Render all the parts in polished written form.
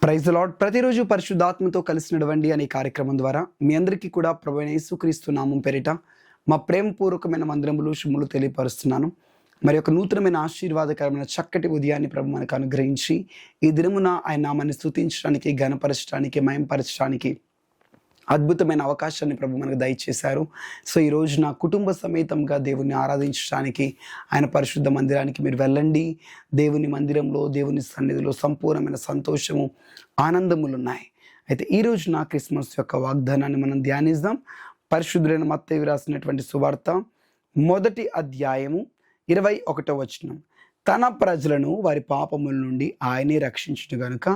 Praise the lord. ప్రతిరోజు పరిశుద్ధాత్మతో కలిసి నడవండి అనే కార్యక్రమం ద్వారా మీ అందరికీ కూడా ప్రభువైన యేసుక్రీస్తు నామం పేరిట మా ప్రేమపూర్వకమైన వందనములు శుభములు తెలియపరుస్తున్నాను. మరి ఒక నూతనమైన ఆశీర్వాదకరమైన చక్కటి ఉదయాన్ని ప్రభు మనకు అనుగ్రహించి ఈ దినమున ఆయన నామాన్ని స్తుతించడానికి, ఘనపరచడానికి, మయంపరచడానికి అద్భుతమైన అవకాశాన్ని ప్రభు మనకు దయచేశారు. సో ఈ రోజు నా కుటుంబ సమేతంగా దేవుని ఆరాధించడానికి ఆయన పరిశుద్ధ మందిరానికి మీరు వెళ్ళండి. దేవుని మందిరంలో, దేవుని సన్నిధిలో సంపూర్ణమైన సంతోషము, ఆనందములు ఉన్నాయి. అయితే ఈరోజు నా క్రిస్మస్ యొక్క వాగ్దానాన్ని మనం ధ్యానిద్దాం. పరిశుద్ధులైన మత్తయి రాసినటువంటి సువార్త 1వ అధ్యాయము 21వ వచనం. తన ప్రజలను వారి పాపముల నుండి ఆయనే రక్షించును గనుక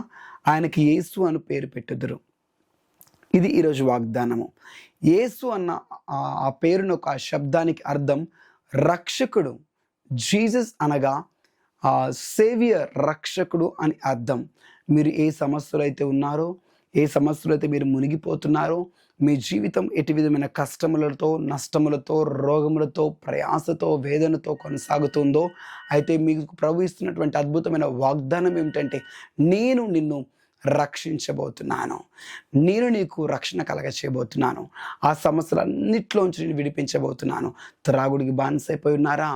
ఆయనకి యేసు అను పేరు పెట్టుదురు. ఇది ఈరోజు వాగ్దానము. యేసు అన్న ఆ పేరును, ఒక శబ్దానికి అర్థం రక్షకుడు. జీసస్ అనగా సేవియర్, రక్షకుడు అని అర్థం. మీరు ఏ సమస్యలు అయితే ఉన్నారో, ఏ సమస్యలు అయితే మీరు మునిగిపోతున్నారో, మీ జీవితం ఎటు విధమైన కష్టములతో, నష్టములతో, రోగములతో, ప్రయాసతో, వేదనతో కొనసాగుతుందో, అయితే మీకు ప్రభు ఇస్తున్నటువంటి అద్భుతమైన వాగ్దానం ఏమిటంటే, నేను నిన్ను రక్షించబోతున్నాను, నేను నీకు రక్షణ కలగచేయబోతున్నాను, ఆ సమస్యలన్నిట్లోంచి నేను విడిపించబోతున్నాను. త్రాగుడికి బానిసైపోయి ఉన్నారా?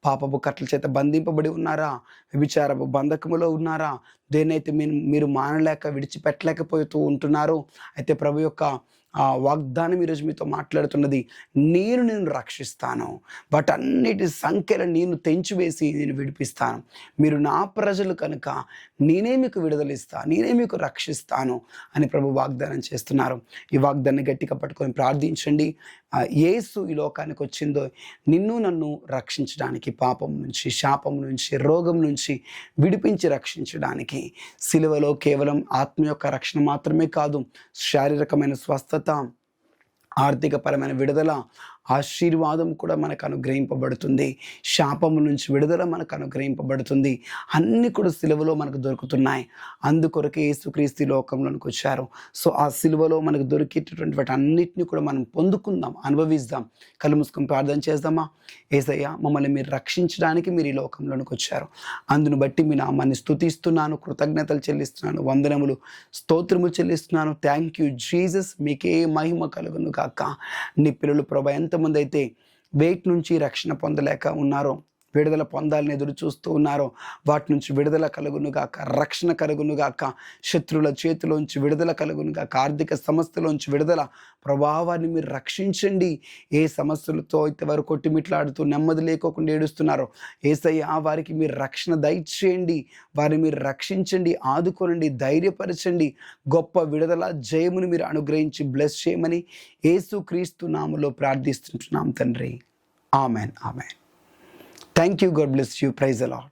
పాపపు కట్ల చేత బంధింపబడి ఉన్నారా? వ్యభిచారపు బంధకములో ఉన్నారా? దేన్నైతే మీరు మానలేక విడిచిపెట్టలేకపోతూ ఉంటున్నారో, అయితే ప్రభు యొక్క వాగ్దానం ఈరోజు మీతో మాట్లాడుతున్నది, నేను రక్షిస్తాను, వాటన్నిటి సంఖ్యలు నేను తెంచివేసి నేను విడిపిస్తాను. మీరు నా ప్రజలు కనుక నేనే మీకు విడుదలిస్తాను, నేనే మీకు రక్షిస్తాను అని ప్రభు వాగ్దానం చేస్తున్నారు. ఈ వాగ్దాన్ని గట్టిగా పట్టుకొని ప్రార్థించండి. యేసు ఈ లోకానికి వచ్చిందో నిన్ను నన్ను రక్షించడానికి, పాపం నుంచి, శాపం నుంచి, రోగం నుంచి విడిపించి రక్షించడానికి. సిలువలో కేవలం ఆత్మ యొక్క రక్షణ మాత్రమే కాదు, శారీరకమైన స్వస్థత, ఆర్థికపరమైన విడుదల, ఆశీర్వాదం కూడా మనకు అనుగ్రహింపబడుతుంది. శాపము నుంచి విడుదల మనకు అనుగ్రహింపబడుతుంది. అన్నీ కూడా సిలువలో మనకు దొరుకుతున్నాయి. అందుకొరకే యేసుక్రీస్తు లోకంలోనికి వచ్చారు. సో ఆ సిలువలో మనకు దొరికేటటువంటి వాటి అన్నిటిని కూడా మనం పొందుకుందాం, అనుభవిద్దాం. కళ్ళు మూసుకొని ప్రార్థన చేద్దామా? యేసయ్య, మమ్మల్ని మీరు రక్షించడానికి మీరు ఈ లోకంలోనికి వచ్చారు. అందును బట్టి మీ నామాన్ని స్తుతిస్తున్నాను, కృతజ్ఞతలు చెల్లిస్తున్నాను, వందనములు, స్తోత్రము చెల్లిస్తున్నాను. Thank you Jesus. మీకే మహిమ కలుగును గాక. నీ పిల్లలు ప్రభు ఎంతమంది అయితే వెయిట్ నుంచి రక్షణ పొందలేక ఉన్నారో, విడుదల పొందాలని ఎదురు చూస్తూ ఉన్నారో, వాటి నుంచి విడుదల కలుగునుగాక, రక్షణ కలుగునుగాక, శత్రువుల చేతిలోంచి విడుదల కలుగునుగాక, ఆర్థిక సమస్యలోంచి విడుదల. ప్రభావాన్ని మీరు రక్షించండి. ఏ సమస్యలతో అయితే వారు కొట్టిమిట్లాడుతూ నెమ్మది లేకోకుండా ఏడుస్తున్నారో, యేసయ్య వారికి మీరు రక్షణ దయచేయండి, వారిని మీరు రక్షించండి, ఆదుకోనండి, ధైర్యపరచండి. గొప్ప విడుదల, జయముని మీరు అనుగ్రహించి బ్లెస్ చేయమని యేసుక్రీస్తు నామములో ప్రార్థిస్తున్నాం తండ్రి. Amen, amen. Thank you. God bless you. Praise the Lord.